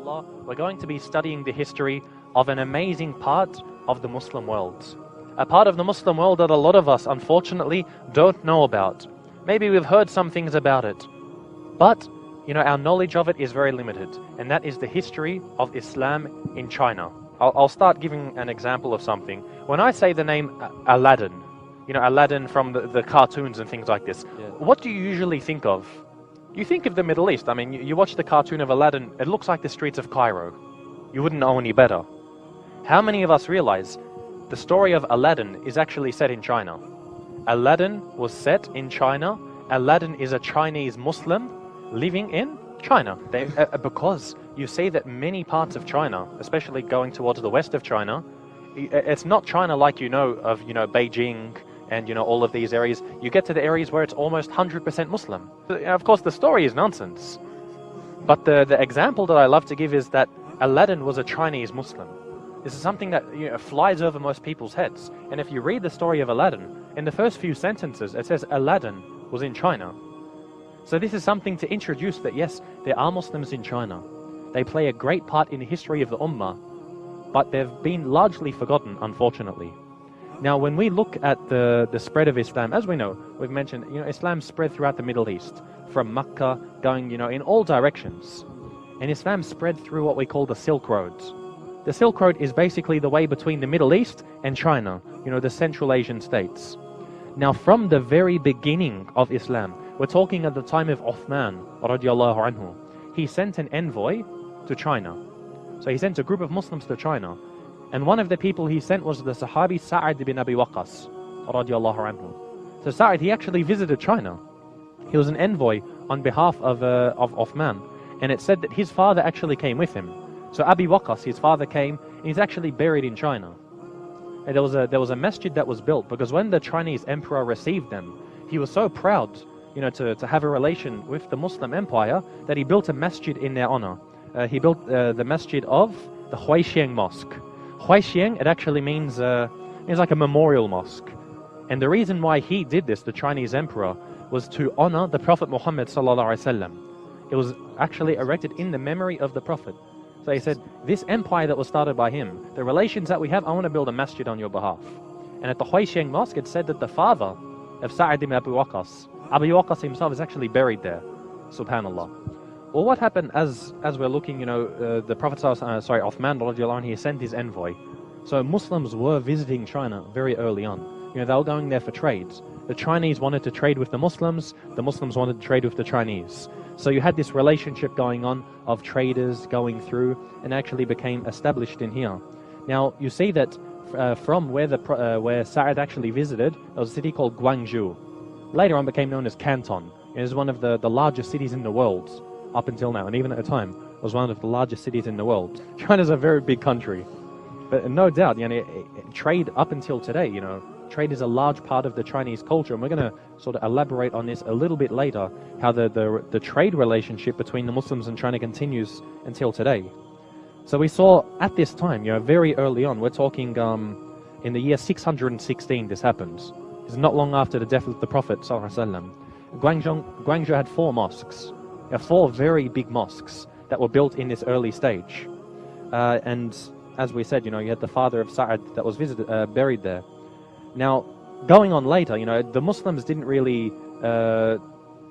inshallah, we're going to be studying the history of an amazing part of the Muslim world. A part of the Muslim world that a lot of us, unfortunately, don't know about. Maybe we've heard some things about it, but our knowledge of it is very limited, and that is the history of Islam in China. I'll start giving an example of something. When I say the name Aladdin, Aladdin from the cartoons and things like this, what do you usually think of? You think of the Middle East. I mean, you watch the cartoon of Aladdin, it looks like the streets of Cairo. You wouldn't know any better. How many of us realize the story of Aladdin is actually set in China? Aladdin was set in China. Aladdin is a Chinese Muslim living in China. Because you see that many parts of China, especially going towards the west of China, it's not China like of Beijing and all of these areas. You get to the areas where it's almost 100% Muslim. Of course, the story is nonsense. But the example that I love to give is that Aladdin was a Chinese Muslim. This is something that flies over most people's heads. And if you read the story of Aladdin, in the first few sentences, it says Aladdin was in China. So this is something to introduce that yes, there are Muslims in China. They play a great part in the history of the Ummah, but they've been largely forgotten, unfortunately. Now, when we look at the spread of Islam, as we know, we've mentioned, Islam spread throughout the Middle East, from Mecca, going, in all directions. And Islam spread through what we call the Silk Road. The Silk Road is basically the way between the Middle East and China, the Central Asian states. Now, from the very beginning of Islam, we're talking at the time of Uthman, radiallahu anhu, he sent an envoy to China. So he sent a group of Muslims to China. And one of the people he sent was the Sahabi Sa'ad ibn Abi Waqqas, radiallahu anhu. So Sa'ad, he actually visited China. He was an envoy on behalf of Uthman. And it said that his father actually came with him. So Abi Waqqas, his father came, and he's actually buried in China. And there was a masjid that was built, because when the Chinese emperor received them, he was so proud, to have a relation with the Muslim empire, that he built a masjid in their honor. He built the masjid of the Huaixiang Mosque. Huaixiang, it actually means like a memorial mosque. And the reason why he did this, the Chinese emperor, was to honor the Prophet Muhammad sallallahu alaihi wasallam. It was actually erected in the memory of the Prophet. So he said, this empire that was started by him, the relations that we have, I want to build a masjid on your behalf. And at the Huaixiang Mosque, it said that the father of Sa'ad ibn Abi Waqqas, Abi Waqqas himself, is actually buried there. Subhanallah. Well, what happened as we're looking, the Prophet, Uthman radiallahu anhu, he sent his envoy. So Muslims were visiting China very early on. They were going there for trades. The Chinese wanted to trade with the Muslims wanted to trade with the Chinese. So you had this relationship going on of traders going through, and actually became established in here. Now, you see that from where Sa'ad actually visited, there was a city called Guangzhou. Later on became known as Canton. It is one of the largest cities in the world up until now, and even at the time was one of the largest cities in the world. China's a very big country, but no doubt, trade up until today, trade is a large part of the Chinese culture, and we're going to sort of elaborate on this a little bit later, how the trade relationship between the Muslims and China continues until today. So we saw at this time, very early on, we're talking in the year 616 this happens. It's not long after the death of the Prophet sallallahu alaihi wasallam. Guangzhou had 4 mosques. 4 very big mosques that were built in this early stage. And as we said, you had the father of Sa'ad that was buried there. Now, going on later, the Muslims didn't really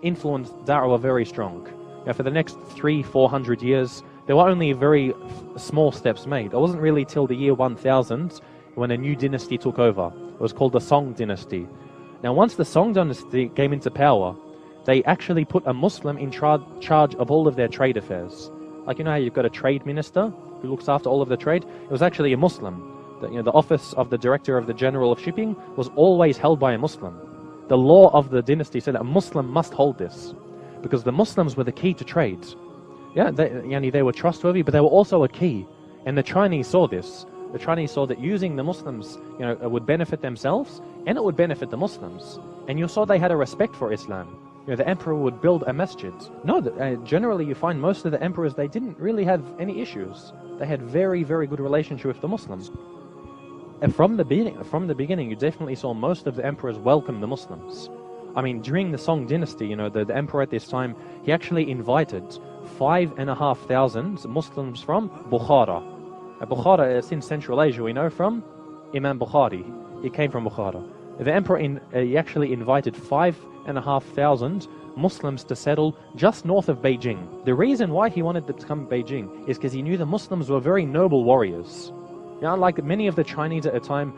influence Da'wah very strong. For the next 300-400 years, there were only very small steps made. It wasn't really till the year 1000 when a new dynasty took over. It was called the Song dynasty. Now, once the Song dynasty came into power, they actually put a Muslim in charge of all of their trade affairs. Like, how you've got a trade minister who looks after all of the trade? It was actually a Muslim. The office of the director of the general of shipping was always held by a Muslim. The law of the dynasty said that a Muslim must hold this, because the Muslims were the key to trade. Yeah, they were trustworthy, but they were also a key. And the Chinese saw this. The Chinese saw that using the Muslims, would benefit themselves, and it would benefit the Muslims. And you saw they had a respect for Islam. The emperor would build a masjid. No, generally you find most of the emperors, they didn't really have any issues. They had very, very good relationship with the Muslims. And from the beginning, you definitely saw most of the emperors welcome the Muslims. I mean, during the Song dynasty, the emperor at this time, he actually invited 5,500 Muslims from Bukhara. Bukhara is in Central Asia, we know from Imam Bukhari. He came from Bukhara. The emperor he actually invited 5,500 Muslims to settle just north of Beijing. The reason why he wanted them to come to Beijing is because he knew the Muslims were very noble warriors. Unlike many of the Chinese at the time,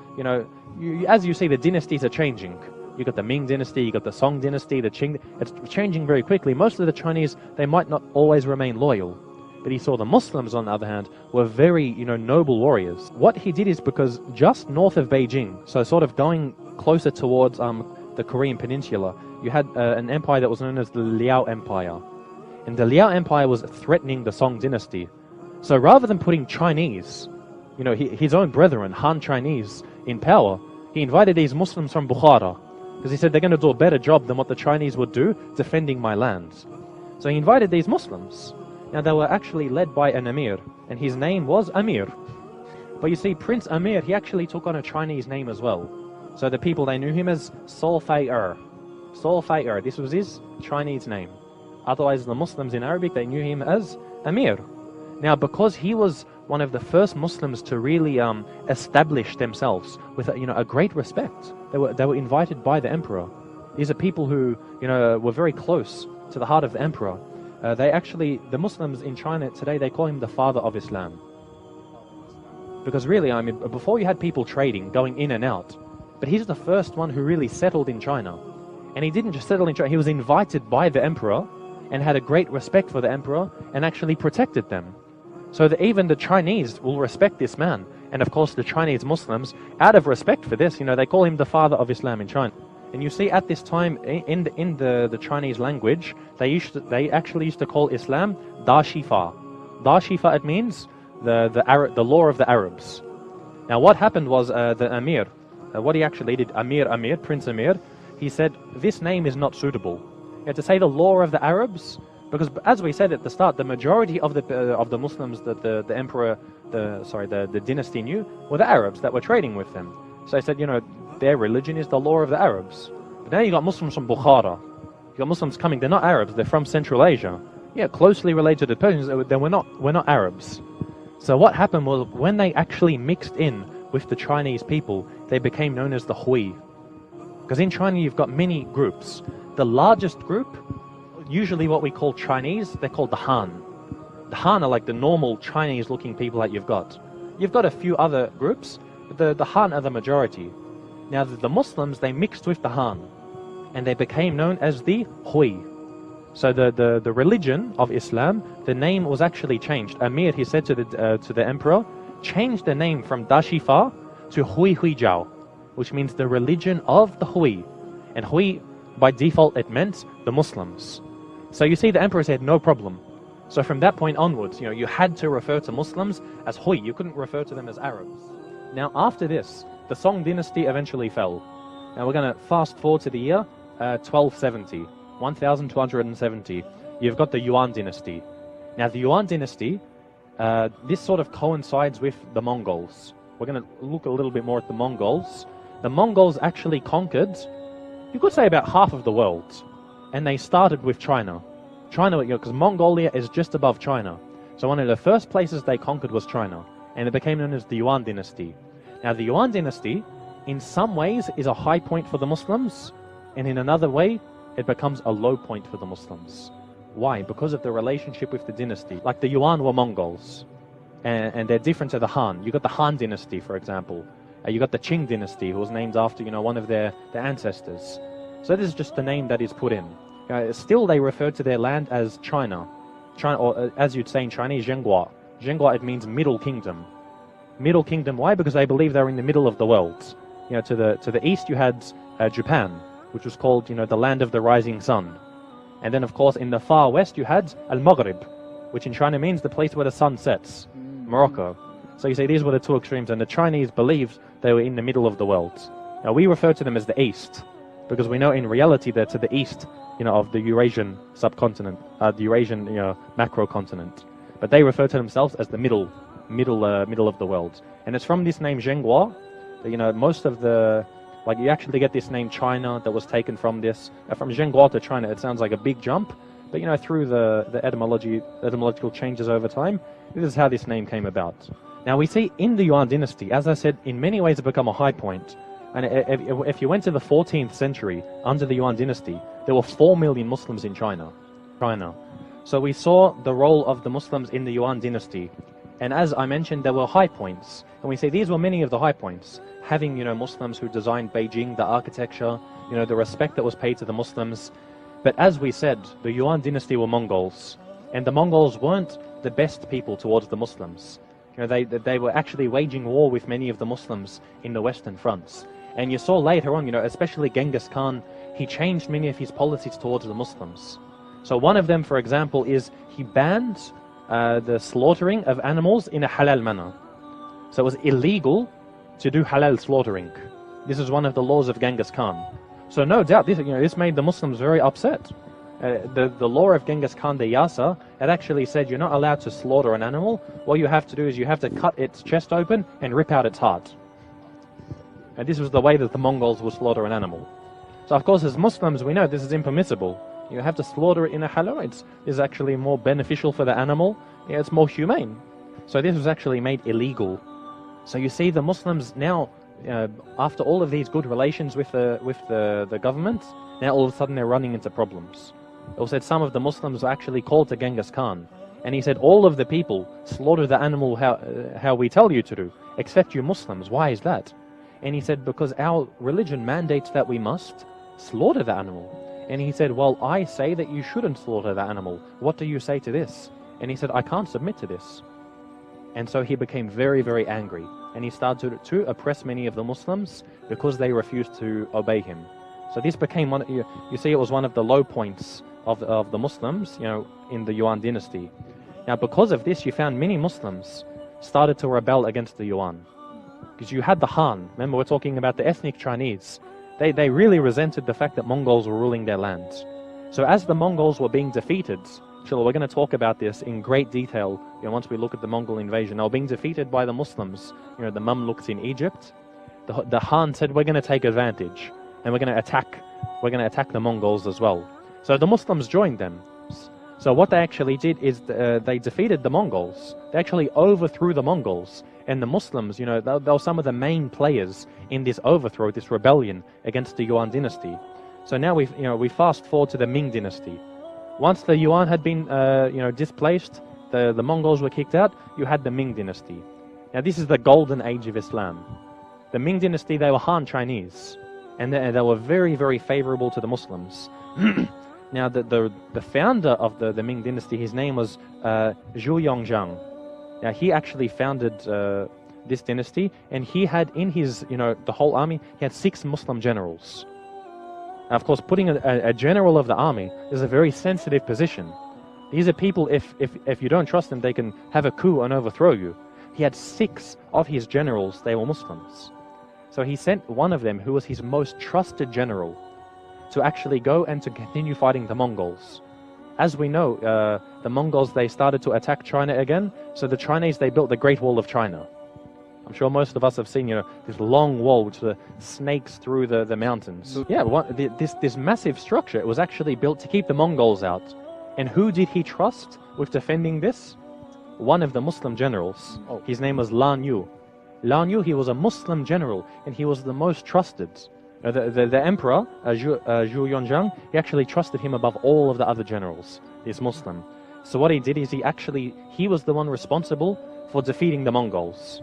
as you see, the dynasties are changing. You got the Ming dynasty, you got the Song dynasty, the Qing. It's changing very quickly. Most of the Chinese, they might not always remain loyal. But he saw the Muslims, on the other hand, were very, noble warriors. What he did is because just north of Beijing, so sort of going closer towards the Korean peninsula, you had an empire that was known as the Liao Empire. And the Liao Empire was threatening the Song dynasty. So rather than putting Chinese, his own brethren, Han Chinese, in power, he invited these Muslims from Bukhara, because he said they're going to do a better job than what the Chinese would do defending my lands. So he invited these Muslims. Now they were actually led by an emir, and his name was Amir. But you see, Prince Amir, he actually took on a Chinese name as well. So the people, they knew him as Sol Fai-er. Sol Fai-er, this was his Chinese name. Otherwise, the Muslims in Arabic, they knew him as Amir. Now, because he was one of the first Muslims to really establish themselves with a great respect, they were invited by the emperor. These are people who were very close to the heart of the emperor. The Muslims in China today, they call him the father of Islam. Because really, before you had people trading, going in and out, but he's the first one who really settled in China. And he didn't just settle in China, he was invited by the emperor and had a great respect for the emperor and actually protected them. So that even the Chinese will respect this man. And of course the Chinese Muslims, out of respect for this, they call him the father of Islam in China. And you see at this time, in the Chinese language, they actually used to call Islam Da Shifa. Da Shifa, it means the law of the Arabs. Now what happened was the Amir, what he actually did, Prince Amir, he said, this name is not suitable. You have to say the law of the Arabs, because as we said at the start, the majority of the Muslims that the emperor, the dynasty knew were the Arabs that were trading with them. So he said, their religion is the law of the Arabs. But now you got Muslims from Bukhara. You got Muslims coming, they're not Arabs, they're from Central Asia. Yeah, closely related to the Persians, we're not Arabs. So what happened was, when they actually mixed in with the Chinese people, they became known as the Hui. Because in China you've got many groups. The largest group, usually what we call Chinese, they're called the Han. The Han are like the normal Chinese looking people that you've got. You've got a few other groups, but the Han are the majority. Now the Muslims, they mixed with the Han, and they became known as the Hui. So the religion of Islam, the name was actually changed. Amir, he said to the emperor, change the name from Da Shifa to Hui Hui Jiao, which means the religion of the Hui. And Hui, by default, it meant the Muslims. So you see, the emperor said, no problem. So from that point onwards, you had to refer to Muslims as Hui. You couldn't refer to them as Arabs. Now after this, the Song dynasty eventually fell. Now we're going to fast forward to the year 1270, 1270. You've got the Yuan dynasty. Now the Yuan dynasty, this sort of coincides with the Mongols. We're going to look a little bit more at the Mongols. The Mongols actually conquered, you could say, about half of the world. And they started with China. China, because Mongolia is just above China. So one of the first places they conquered was China. And it became known as the Yuan dynasty. Now the Yuan dynasty, in some ways, is a high point for the Muslims. And in another way, it becomes a low point for the Muslims. Why? Because of the relationship with the dynasty. Like the Yuan were Mongols. And they're different to the Han. You got the Han dynasty, for example. You got the Qing dynasty, who was named after, one of their ancestors. So this is just the name that is put in. Still, they refer to their land as China. Or as you'd say in Chinese, Zhenghua. Zhenghua, it means Middle Kingdom. Middle Kingdom, why? Because they believe they're in the middle of the world. To the east you had Japan, which was called, the land of the rising sun. And then, of course, in the far west you had Al-Maghrib, which in China means the place where the sun sets, Morocco. So you see, these were the two extremes, and the Chinese believed they were in the middle of the world. Now we refer to them as the East, because we know in reality they're to the east, of the Eurasian subcontinent, the Eurasian, macrocontinent. But they refer to themselves as the middle of the world. And it's from this name Zhenghua that, most of the, you actually get this name China that was taken from this, from Zhenghua to China. It sounds like a big jump, But through the etymological changes over time, this is how this name came about. Now we see in the Yuan dynasty, as I said, in many ways it become a high point. And if you went to the 14th century under the Yuan dynasty, there were 4 million Muslims in China. So we saw the role of the Muslims in the Yuan dynasty. And as I mentioned, there were high points. And we say these were many of the high points. Having, Muslims who designed Beijing, the architecture, the respect that was paid to the Muslims. But as we said, the Yuan dynasty were Mongols. And the Mongols weren't the best people towards the Muslims. They were actually waging war with many of the Muslims in the Western fronts. And you saw later on, especially Genghis Khan, he changed many of his policies towards the Muslims. So one of them, for example, is he banned the slaughtering of animals in a halal manner. So it was illegal to do halal slaughtering. This is one of the laws of Genghis Khan. So no doubt, this made the Muslims very upset. The law of Genghis Khan, the Yasa, it actually said you're not allowed to slaughter an animal. What you have to do is you have to cut its chest open and rip out its heart. And this was the way that the Mongols would slaughter an animal. So of course, as Muslims, we know this is impermissible. You have to slaughter it in a halal. It's actually more beneficial for the animal. It's more humane. So this was actually made illegal. So you see the Muslims now, after all of these good relations with the government, now all of a sudden they're running into problems. It was said some of the Muslims were actually called to Genghis Khan. And he said, all of the people slaughter the animal how we tell you to do, except you Muslims. Why is that? And he said, because our religion mandates that we must slaughter the animal. And he said, well, I say that you shouldn't slaughter the animal. What do you say to this? And he said, I can't submit to this. And so he became very, very angry. And he started to oppress many of the Muslims because they refused to obey him. So this became one, you see, it was one of the low points of the Muslims, in the Yuan dynasty. Now, because of this, you found many Muslims started to rebel against the Yuan. Because you had the Han, remember we're talking about the ethnic Chinese. They really resented the fact that Mongols were ruling their lands. So as the Mongols were being defeated, inshallah, we're going to talk about this in great detail once we look at the Mongol invasion. They were being defeated by the Muslims, the Mamluks in Egypt. The Han said, we're going to take advantage and we're going to attack the Mongols as well. So the Muslims joined them. So what they actually did is they defeated the Mongols. They actually overthrew the Mongols. And the Muslims, they were some of the main players in this overthrow, this rebellion against the Yuan dynasty. So now we fast forward to the Ming dynasty. Once the Yuan had been, displaced, the Mongols were kicked out, you had the Ming dynasty. Now this is the golden age of Islam. The Ming dynasty, they were Han Chinese. And they were very, very favorable to the Muslims. Now the founder of the Ming dynasty, his name was Zhu Yongzhang. Now he actually founded this dynasty, and he had in his, the whole army, he had 6 Muslim generals. Now, of course, putting a general of the army is a very sensitive position. These are people, if you don't trust them, they can have a coup and overthrow you. He had 6 of his generals, they were Muslims. So he sent one of them, who was his most trusted general, to actually go and to continue fighting the Mongols. As we know, the Mongols, they started to attack China again. So the Chinese, they built the Great Wall of China. I'm sure most of us have seen, this long wall which snakes through the mountains. Yeah, this massive structure, it was actually built to keep the Mongols out. And who did he trust with defending this? One of the Muslim generals. His name was Lan Yu. Lan Yu, he was a Muslim general, and he was the most trusted. The emperor, Zhu Yongzhang, he actually trusted him above all of the other generals, this Muslim. So what he did is he was the one responsible for defeating the Mongols.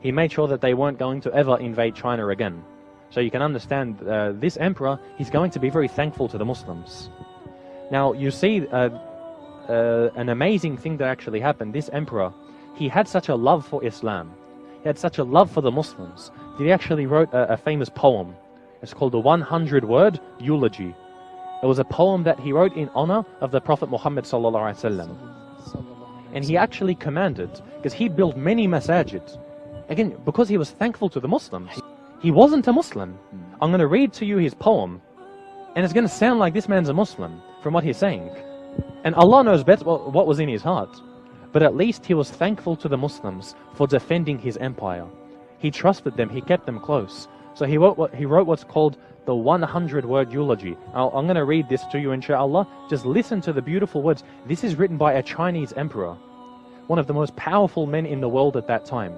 He made sure that they weren't going to ever invade China again. So you can understand, this emperor, he's going to be very thankful to the Muslims. Now you see an amazing thing that actually happened. This emperor, he had such a love for Islam. He had such a love for the Muslims that he actually wrote a famous poem. It's called the 100-word eulogy. It was a poem that he wrote in honor of the Prophet Muhammad sallallahu alaihi wasallam. And he actually commanded, because he built many masajid, again, because he was thankful to the Muslims. He wasn't a Muslim. I'm going to read to you his poem, and it's going to sound like this man's a Muslim from what he's saying. And Allah knows best what was in his heart. But at least he was thankful to the Muslims for defending his empire. He trusted them, he kept them close. So he wrote what's called the 100-word eulogy. I'm going to read this to you, inshallah. Just listen to the beautiful words. This is written by a Chinese emperor, one of the most powerful men in the world at that time,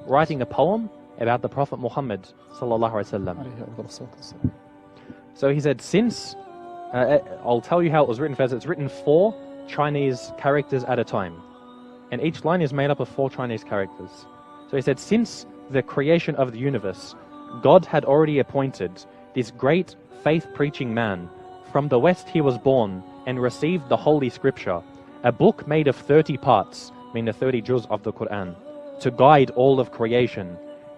writing a poem about the Prophet Muhammad sallallahu alaihi wasallam. So he said, since, I'll tell you how it was written first. It's written 4 Chinese characters at a time. And each line is made up of 4 Chinese characters. So he said, since the creation of the universe, God had already appointed this great faith-preaching man. From the West he was born and received the Holy Scripture, a book made of 30 parts, meaning the 30 juz of the Quran, to guide all of creation,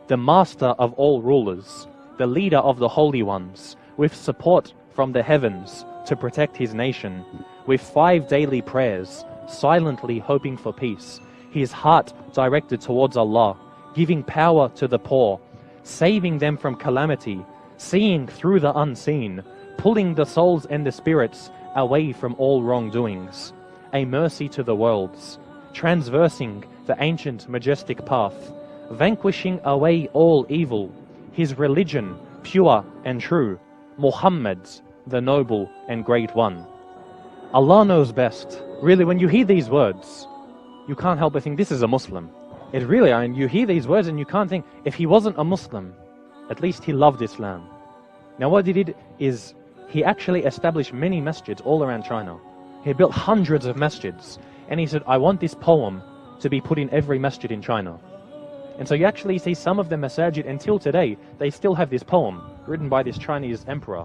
the master of all rulers, the leader of the holy ones, with support from the heavens to protect his nation, with 5 daily prayers, silently hoping for peace, his heart directed towards Allah, giving power to the poor, saving them from calamity, seeing through the unseen, pulling the souls and the spirits away from all wrongdoings, a mercy to the worlds, transversing the ancient majestic path, vanquishing away all evil, his religion pure and true, Muhammad, the noble and great one. Allah knows best. Really, when you hear these words, you can't help but think this is a Muslim. It really, I mean, you hear these words and you can't think, if he wasn't a Muslim, at least he loved Islam. Now what he did is, he actually established many masjids all around China. He built hundreds of masjids. And he said, I want this poem to be put in every masjid in China. And so you actually see some of the masajid until today, they still have this poem written by this Chinese emperor.